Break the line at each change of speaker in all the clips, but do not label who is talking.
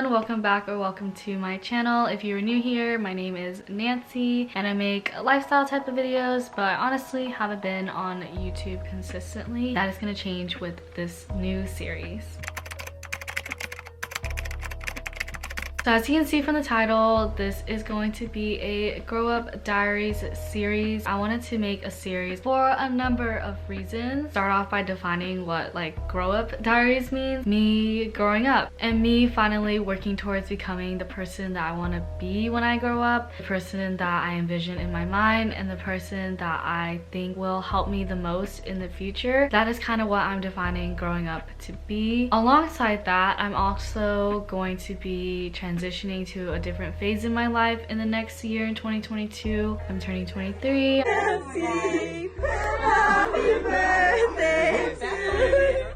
everyone, welcome back or welcome to my channel. If you're new here, my name is Nancy and I make lifestyle type of videos, but I honestly haven't been on YouTube consistently. That is going to change with this new series. So as you can see from the title, this is going to be a Grow Up Diaries series. I wanted to make a series for a number of reasons. Start off by defining what Grow Up Diaries means. Me growing up and me finally working towards becoming the person that I want to be when I grow up, the person that I envision in my mind, and the person that I think will help me the most in the future. That is kind of what I'm defining growing up to be. Alongside that, I'm also going to be transitioning to a different phase in my life in the next year in 2022. I'm turning 23. Happy birthday.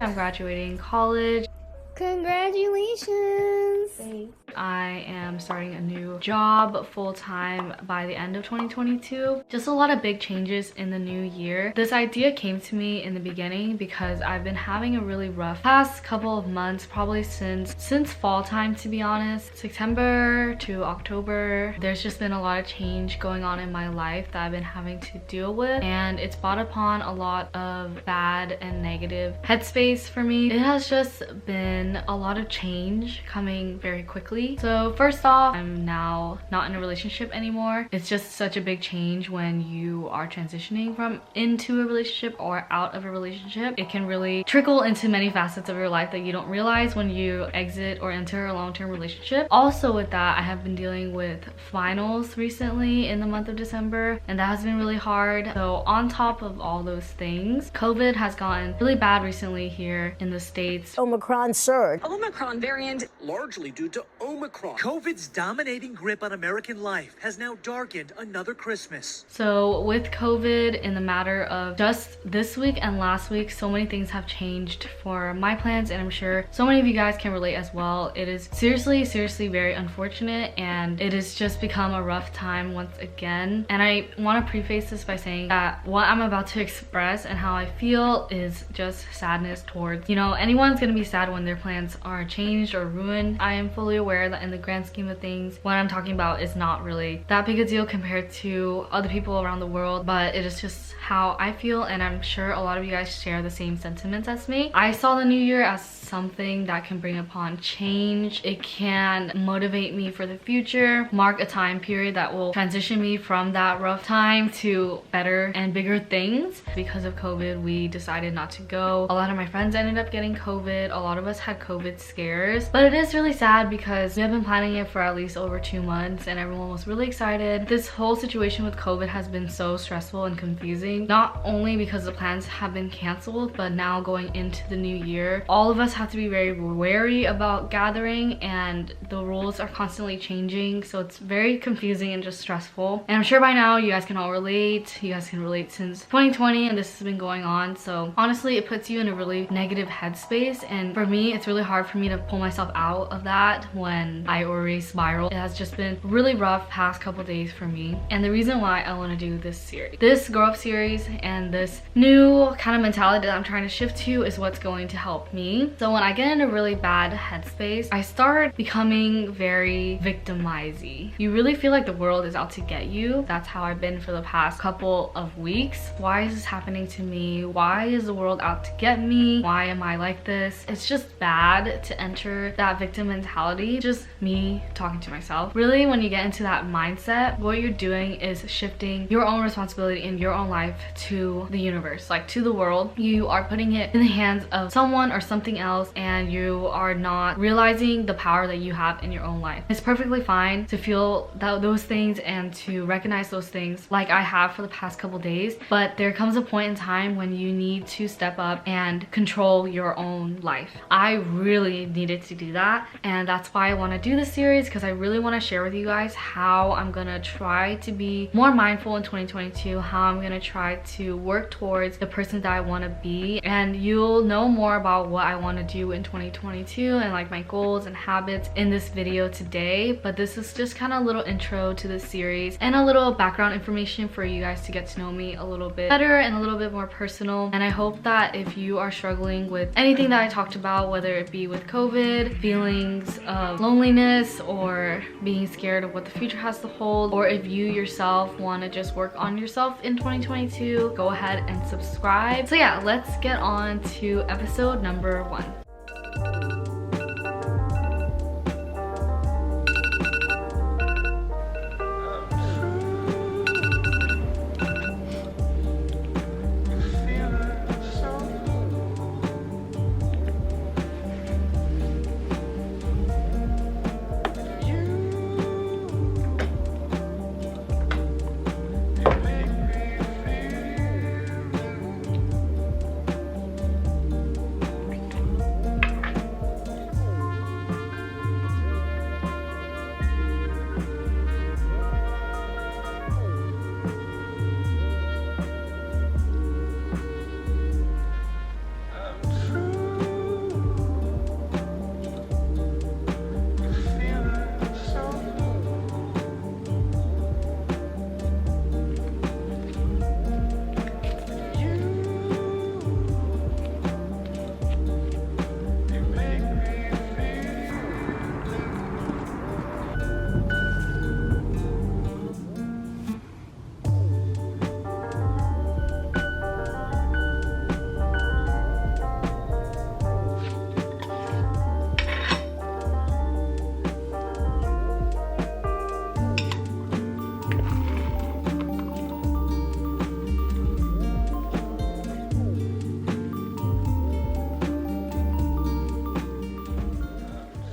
I'm graduating college.
Congratulations!
Thanks. I am starting a new job full-time by the end of 2022. Just a lot of big changes in the new year. This idea came to me in the beginning because I've been having a really rough past couple of months, probably since fall time, to be honest. September to October, there's just been a lot of change going on in my life that I've been having to deal with, and it's brought upon a lot of bad and negative headspace for me. It has just been a lot of change coming very quickly. So first off, I'm now not in a relationship anymore. It's just such a big change when you are transitioning from into a relationship or out of a relationship. It can really trickle into many facets of your life that you don't realize when you exit or enter a long-term relationship. Also with that, I have been dealing with finals recently in the month of December, and that has been really hard. So on top of all those things, COVID has gotten really bad recently here in the States.
Omicron surge.
Omicron variant
largely due to Omicron. COVID's dominating grip on American life has now darkened another Christmas.
So with COVID, in the matter of just this week and last week, so many things have changed for my plans, and I'm sure so many of you guys can relate as well. It is seriously very unfortunate, and it has just become a rough time once again. And I want to preface this by saying that what I'm about to express and how I feel is just sadness towards, anyone's gonna be sad when their plans are changed or ruined. I am fully aware that in the grand scheme of things, what I'm talking about is not really that big a deal compared to other people around the world, but it is just how I feel, and I'm sure a lot of you guys share the same sentiments as me. I saw the new year as something that can bring upon change. It can motivate me for the future, mark a time period that will transition me from that rough time to better and bigger things. Because of COVID, we decided not to go. A lot of my friends ended up getting COVID. A lot of us had COVID scares, but it is really sad because we have been planning it for at least over 2 months and everyone was really excited. This whole situation with COVID has been so stressful and confusing, not only because the plans have been canceled, but now going into the new year, all of us have to be very wary about gathering, and the rules are constantly changing, so it's very confusing and just stressful. And I'm sure by now you guys can all relate. You guys can relate since 2020 and this has been going on, so honestly it puts you in a really negative headspace, and for me it's really hard for me to pull myself out of that when I already spiral. It has just been really rough past couple days for me, and the reason why I want to do this series, this Grow Up series, and this new kind of mentality that I'm trying to shift to is what's going to help me. So when I get in a really bad headspace, I start becoming very victimizing. You really feel like the world is out to get you. That's how I've been for the past couple of weeks. Why is this happening to me? Why is the world out to get me? Why am I like this? It's just bad to enter that victim mentality. Just me talking to myself. Really, when you get into that mindset, what you're doing is shifting your own responsibility in your own life to the universe, to the world. You are putting it in the hands of someone or something else, and you are not realizing the power that you have in your own life. It's perfectly fine to feel those things and to recognize those things like I have for the past couple days, but there comes a point in time when you need to step up and control your own life. I really needed to do that, and that's why I want to do this series. series because I really want to share with you guys how I'm gonna try to be more mindful in 2022, how I'm gonna try to work towards the person that I want to be, and you'll know more about what I want to do in 2022 and like my goals and habits in this video today. But this is just kind of a little intro to the series and a little background information for you guys to get to know me a little bit better and a little bit more personal. And I hope that if you are struggling with anything that I talked about, whether it be with COVID, feelings of loneliness, or being scared of what the future has to hold, or if you yourself want to just work on yourself in 2022, go ahead and subscribe. So yeah, let's get on to episode number 1.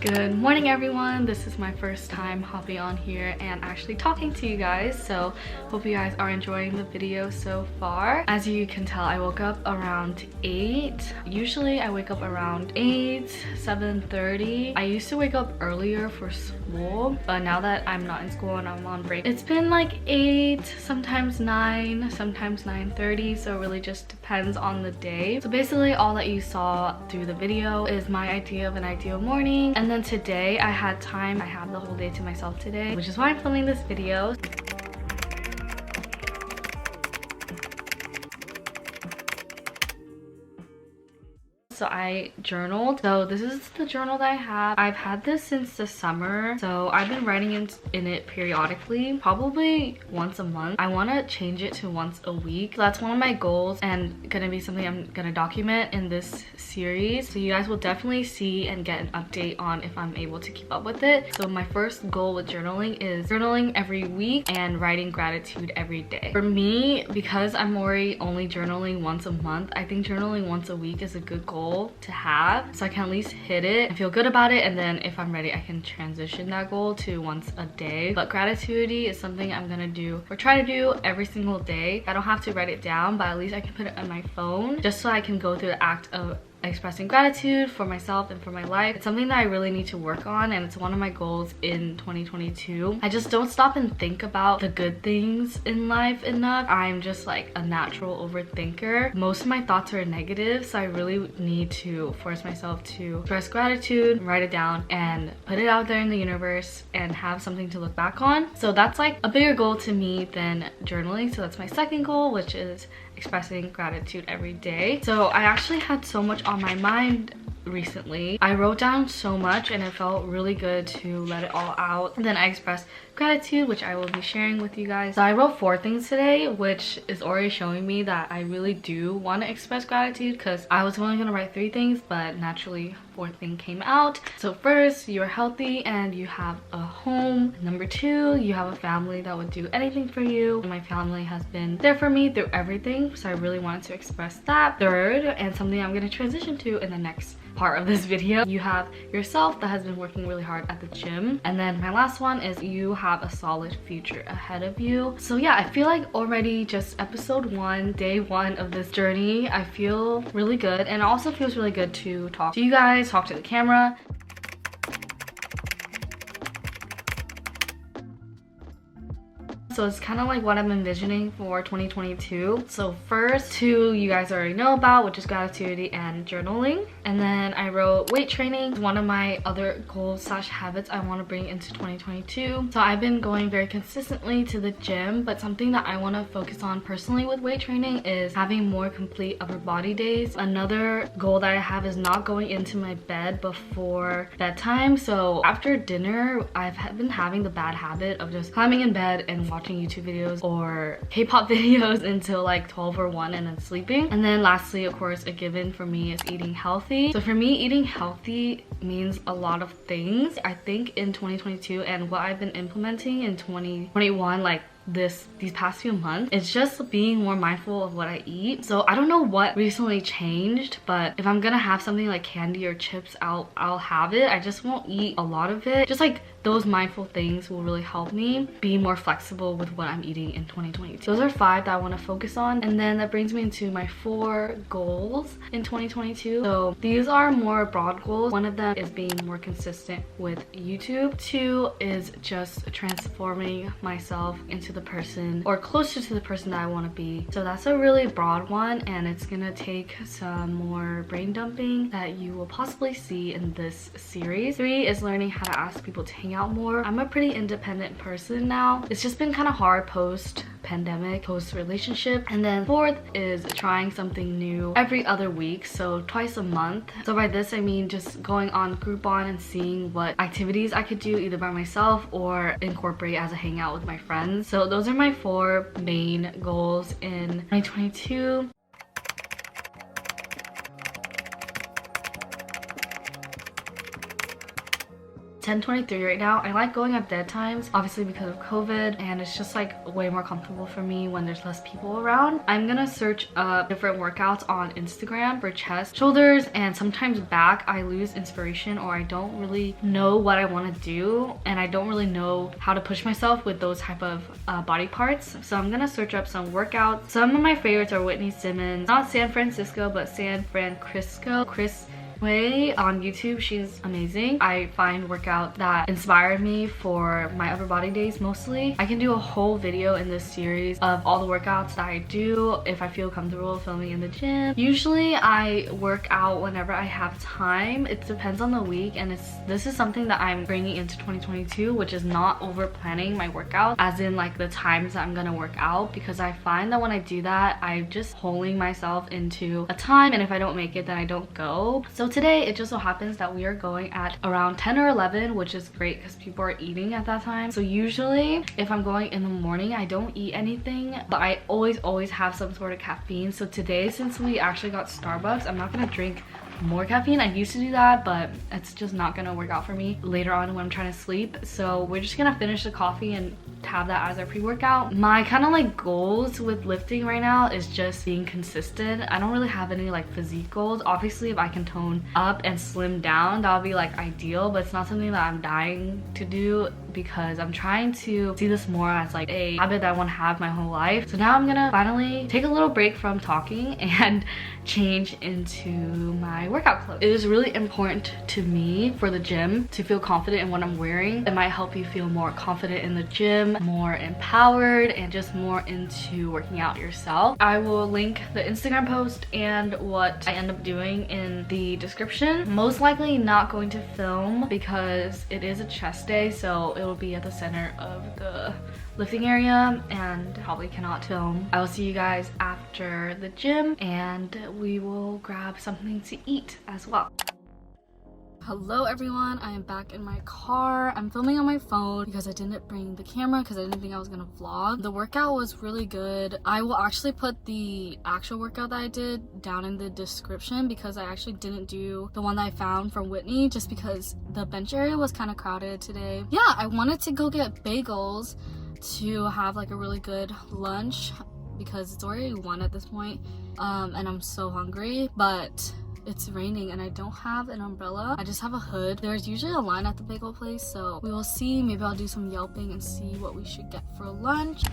Good morning everyone. This is my first time hopping on here and actually talking to you guys, so hope you guys are enjoying the video so far. As you can tell, I woke up around 8. Usually I wake up around 8, 7:30. I used to wake up earlier for school, but now that I'm not in school and I'm on break, it's been like 8, sometimes 9, sometimes 9:30, so it really just depends on the day. So basically all that you saw through the video is my idea of an ideal morning, and then today I had time. I had the whole day to myself today, which is why I'm filming this video. So I journaled. So this is the journal that I have. I've had this since the summer, so I've been writing in it periodically, probably once a month. I want to change it to once a week. So that's one of my goals and gonna be something I'm gonna document in this series, so you guys will definitely see and get an update on if I'm able to keep up with it. So my first goal with journaling is journaling every week and writing gratitude every day. For me, because I'm already only journaling once a month, I think journaling once a week is a good goal to have, so I can at least hit it and feel good about it, and then if I'm ready I can transition that goal to once a day. But gratitude is something I'm gonna do or try to do every single day. I don't have to write it down, but at least I can put it on my phone just so I can go through the act of expressing gratitude for myself and for my life. It's something that I really need to work on, and it's one of my goals in 2022. I just don't stop and think about the good things in life enough. I'm just like a natural overthinker. Most of my thoughts are negative, so I really need to force myself to express gratitude, write it down, and put it out there in the universe and have something to look back on. So that's like a bigger goal to me than journaling. So that's my second goal, which is expressing gratitude every day. So I actually had so much on my mind recently. I wrote down so much and it felt really good to let it all out. And then I expressed gratitude, which I will be sharing with you guys. So I wrote 4 things today, which is already showing me that I really do want to express gratitude, because I was only gonna write 3 things, but naturally 4th thing came out. So first, you're healthy and you have a home. Number 2, you have a family that would do anything for you. My family has been there for me through everything, so I really wanted to express that. 3rd, and something I'm gonna transition to in the next part of this video, you have yourself that has been working really hard at the gym. And then my last one is you have a solid future ahead of you. So yeah, I feel like already just episode 1, day 1 of this journey, I feel really good, and it also feels really good to talk to you guys, talk to the camera. So it's kind of like what I'm envisioning for 2022. So first two you guys already know about, which is gratitude and journaling. And then I wrote weight training, one of my other goals slash habits I want to bring into 2022. So I've been going very consistently to the gym, but something that I want to focus on personally with weight training is having more complete upper body days. Another goal that I have is not going into my bed before bedtime. So after dinner, I've been having the bad habit of just climbing in bed and watching YouTube videos or K-pop videos until like 12 or 1 and then sleeping. And then lastly, of course, a given for me is eating healthy. So for me, eating healthy means a lot of things. I think in 2022 and what I've been implementing in 2021, like these past few months, it's just being more mindful of what I eat. So I don't know what recently changed, but if I'm gonna have something like candy or chips, I'll have it. I just won't eat a lot of it. Just like those mindful things will really help me be more flexible with what I'm eating in 2022. Those are 5 that I want to focus on, and then that brings me into my 4 goals in 2022. So these are more broad goals. One of them is being more consistent with YouTube. 2 is just transforming myself into the person or closer to the person that I want to be. So that's a really broad one, and it's gonna take some more brain dumping that you will possibly see in this series. 3 is learning how to ask people to hang out more. I'm a pretty independent person now. It's just been kind of hard post-pandemic, post-relationship. And then 4th is trying something new every other week, so twice a month. So by this I mean just going on Groupon and seeing what activities I could do either by myself or incorporate as a hangout with my friends. So those are my 4 main goals in 2022. 10:23 right now. I like going at dead times, obviously because of COVID, and it's just like way more comfortable for me when there's less people around. I'm gonna search up different workouts on Instagram for chest, shoulders, and sometimes back. I lose inspiration or I don't really know what I want to do, and I don't really know how to push myself with those type of body parts. So I'm gonna search up some workouts. Some of my favorites are Whitney Simmons, not San Francisco, but San Francisco, Chris Way on YouTube. She's amazing. I find workout that inspired me for my upper body days mostly. I can do a whole video in this series of all the workouts that I do if I feel comfortable filming in the gym. Usually I work out whenever I have time. It depends on the week, and this is something that I'm bringing into 2022, which is not over planning my workout, as in like the times that I'm gonna work out, because I find that when I do that, I'm just holding myself into a time, and if I don't make it, then I don't go. So today it just so happens that we are going at around 10 or 11, which is great because people are eating at that time. So usually if I'm going in the morning, I don't eat anything, but I always have some sort of caffeine. So today, since we actually got Starbucks, I'm not gonna drink more caffeine. I used to do that, but it's just not gonna work out for me later on when I'm trying to sleep. So we're just gonna finish the coffee and have that as our pre-workout. My kind of like goals with lifting right now is just being consistent. I don't really have any like physique goals. Obviously if I can tone up and slim down, that would be like ideal, but it's not something that I'm dying to do because I'm trying to see this more as like a habit that I want to have my whole life. So now I'm gonna finally take a little break from talking and change into my workout clothes. It is really important to me for the gym to feel confident in what I'm wearing. It might help you feel more confident in the gym, more empowered, and just more into working out yourself. I will link the Instagram post and what I end up doing in the description. Most likely not going to film because it is a chest day, so it will be at the center of the lifting area and probably cannot film. I will see you guys after the gym and we will grab something to eat as well. Hello everyone, I am back in my car. I'm filming on my phone because I didn't bring the camera because I didn't think I was gonna vlog. The workout was really good. I will actually put the actual workout that I did down in the description because I actually didn't do the one that I found from Whitney just because the bench area was kind of crowded today. Yeah, I wanted to go get bagels to have like a really good lunch because it's already 1 at this point, and I'm so hungry, but it's raining and I don't have an umbrella. I just have a hood. There's usually a line at the bagel place, so we will see. Maybe I'll do some Yelping and see what we should get for lunch.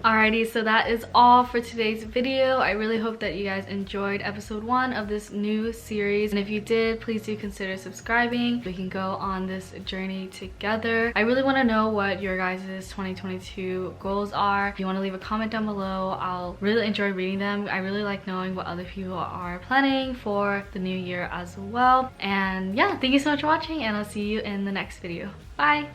Alrighty, so that is all for today's video. I really hope that you guys enjoyed episode 1 of this new series, and if you did, please do consider subscribing. We can go on this journey together. I really want to know what your guys' 2022 goals are. If you want to leave a comment down below, I'll really enjoy reading them. I really like knowing what other people are planning for the new year as well. And yeah, thank you so much for watching, and I'll see you in the next video. Bye!